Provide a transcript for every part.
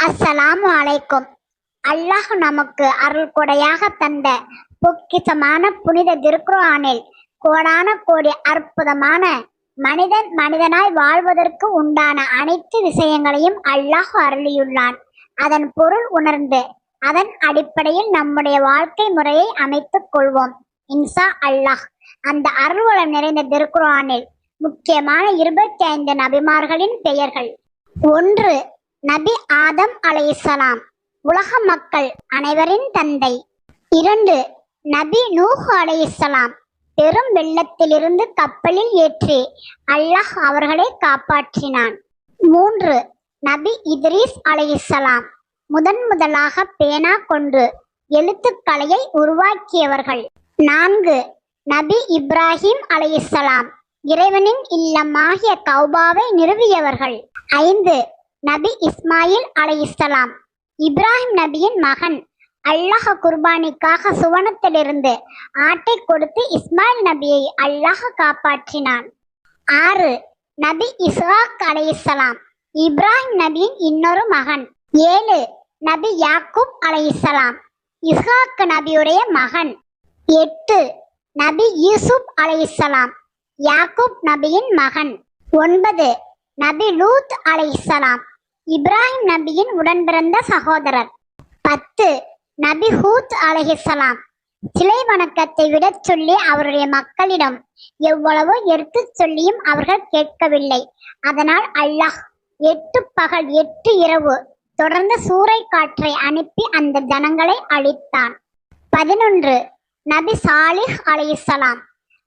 அஸ்ஸலாமு அலைக்கும். அல்லாஹ் நமக்கு அருள் கொடையாக தந்த பொக்கிசமான புனித திருக்குர்ஆனில் கோடான கோடி அற்புதமான மனிதனாய் வாழ்வதற்கு உண்டான அனைத்து விஷயங்களையும் அல்லாஹ் அருளியுள்ளான். அதன் பொருள் உணர்ந்து அதன் அடிப்படையில் நம்முடைய வாழ்க்கை முறையை அமைத்துக் கொள்வோம் இன்ஷா அல்லாஹ். அந்த அருள்வளம் நிறைந்த திருக்குர்ஆனில் முக்கியமான 25 நபிமார்களின் பெயர்கள். 1. நபி ஆதம் அலைஹிஸ்ஸலாம், உலக மக்கள் அனைவரின் தந்தை. 2. நபி நூஹ் அலைஹிஸ்ஸலாம், பெரும் வெள்ளத்திலிருந்து கப்பலில் ஏற்றி அல்லாஹ் அவர்களை காப்பாற்றினான். 3. நபி இத்ரீஸ் அலைஹிஸ்ஸலாம், முதலாக பேனா கொண்டு எழுத்துக்கலையை உருவாக்கியவர்கள். 4. நபி இப்ராஹிம் அலைஹிஸ்ஸலாம், இறைவனின் இல்லமாகிய கௌபாவை நிறுவியவர்கள். 5. நபி இஸ்மாயில் அலைஹிஸ்ஸலாம், இப்ராஹிம் நபியின் மகன். அல்லாஹ் குர்பானிக்காக சுவனத்திலிருந்து ஆட்டை கொடுத்து இஸ்மாயில் நபியை அல்லாஹ் காப்பாற்றினான். 6. நபி இஸ்ஹாக் அலைஹிஸ்ஸலாம், இப்ராஹிம் நபியின் இன்னொரு மகன். 7. நபி யாக்கூப் அலைஹிஸ்ஸலாம், இஸ்ஹாக் நபியுடைய மகன். 8. நபி யூசுப் அலைஹிஸ்ஸலாம், யாக்கூப் நபியின் மகன். 9. நபி லூத் அலைஹிஸ்ஸலாம், இப்ராஹிம் நபியின் உடன் பிறந்த சகோதரர். 10. நபி ஹூத் அலைஹிஸ்ஸலாம், சிலை வணக்கத்தை விடச் சொல்லி அவருடைய மக்களிடம் எவ்வளவோ எடுத்துச் சொல்லியும் அவர்கள் கேட்கவில்லை. அதனால் அல்லாஹ் 8 பகல் 8 இரவு தொடர்ந்து சூறை காற்றை அனுப்பி அந்த ஜனங்களை அழித்தான். 11. நபி சாலிஹ் அலைஹிஸ்ஸலாம்,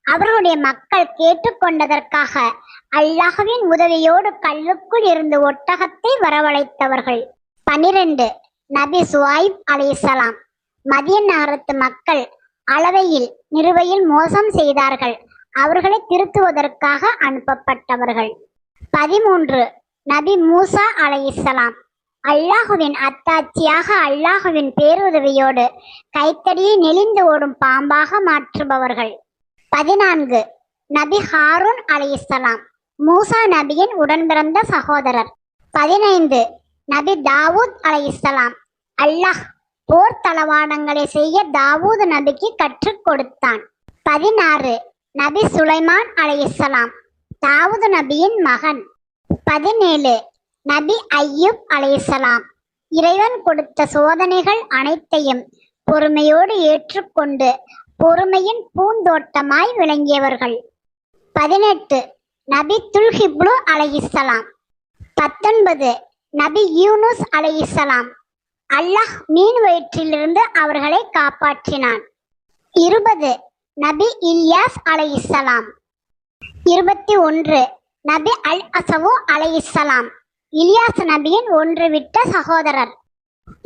அவர்களுடைய மக்கள் கேட்டுக்கொண்டதற்காக அல்லாஹ்வின் உதவியோடு கல்லுக்குள் இருந்து ஒட்டகத்தை வரவழைத்தவர்கள். 12. நபி சுவைப் அலைஹிஸ்ஸலாம், மதியன் நகரத்து மக்கள் அளவையில் நிறுவையில் மோசம் செய்தார்கள், அவர்களை திருத்துவதற்காக அனுப்பப்பட்டவர்கள். 13. நபி மூசா அலைஹிஸ்ஸலாம், அல்லாஹுவின் அத்தாட்சியாக அல்லாஹுவின் பேருதவியோடு கைத்தடியை நெளிந்து ஓடும் பாம்பாக மாற்றுபவர்கள். 14. நபி ஹாரூன் அலைஹிஸ்ஸலாம், மூசா நபியின் உடன் பிறந்த சகோதரர். 15. நபி தாவூத் அலைஹிஸ்ஸலாம், அல்லாஹ் போர் தளவாடங்களை செய்ய தாவூத் நபிக்கு கற்றுக் கொடுத்தான். 16. நபி சுலைமான் அலைஹிஸ்ஸலாம், தாவூத் நபியின் மகன். 17. நபி அய்யூப் அலைஹிஸ்ஸலாம், இறைவன் கொடுத்த சோதனைகள் அனைத்தையும் பொறுமையோடு ஏற்றுக்கொண்டு பொறுமையின் பூந்தோட்டமாய் விளங்கியவர்கள். 18. நபி துல்கிப்லு அலைஹிஸ்ஸலாம். 19. நபி யூனுஸ் அலைஹிஸ்ஸலாம், அல்லாஹ் மீன் வயிற்றிலிருந்து அவர்களை காப்பாற்றினான். 20. நபி இல்யாஸ் அலைஹிஸ்ஸலாம். 21. நபி அல் அசவு அலைஹிஸ்ஸலாம், இலியாஸ் நபியின் ஒன்றுவிட்ட சகோதரர்.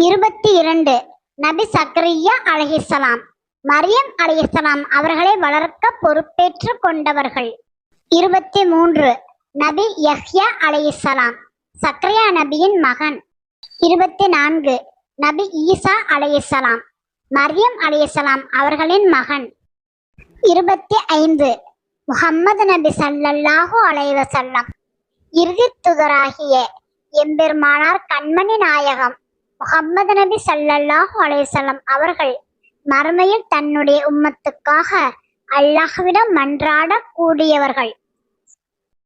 22. நபி சக்கரியா அலைஹிஸ்ஸலாம், மரியம் அலைஹிஸ்ஸலாம் அவர்களை வளர்க்க பொறுப்பேற்று கொண்டவர்கள். 23. நபி யஹ்யா அலைஹிஸ்ஸலாம், சக்கரியா நபியின் மகன். 24. நபி ஈசா அலைஹிஸ்ஸலாம், மரியம் அலைஹிஸ்ஸலாம் அவர்களின் மகன். 25. முஹம்மது நபி ஸல்லல்லாஹு அலைஹி வஸல்லம், இறுதி தூதராகிய எம்பெருமானார் கண்மணி நாயகம் முஹம்மது நபி ஸல்லல்லாஹு அலைஹி வஸல்லம் அவர்கள் மறுமையில் தன்னுடைய உம்மத்துக்காக அல்லாஹ்விடம் மன்றாட கூடியவர்கள்.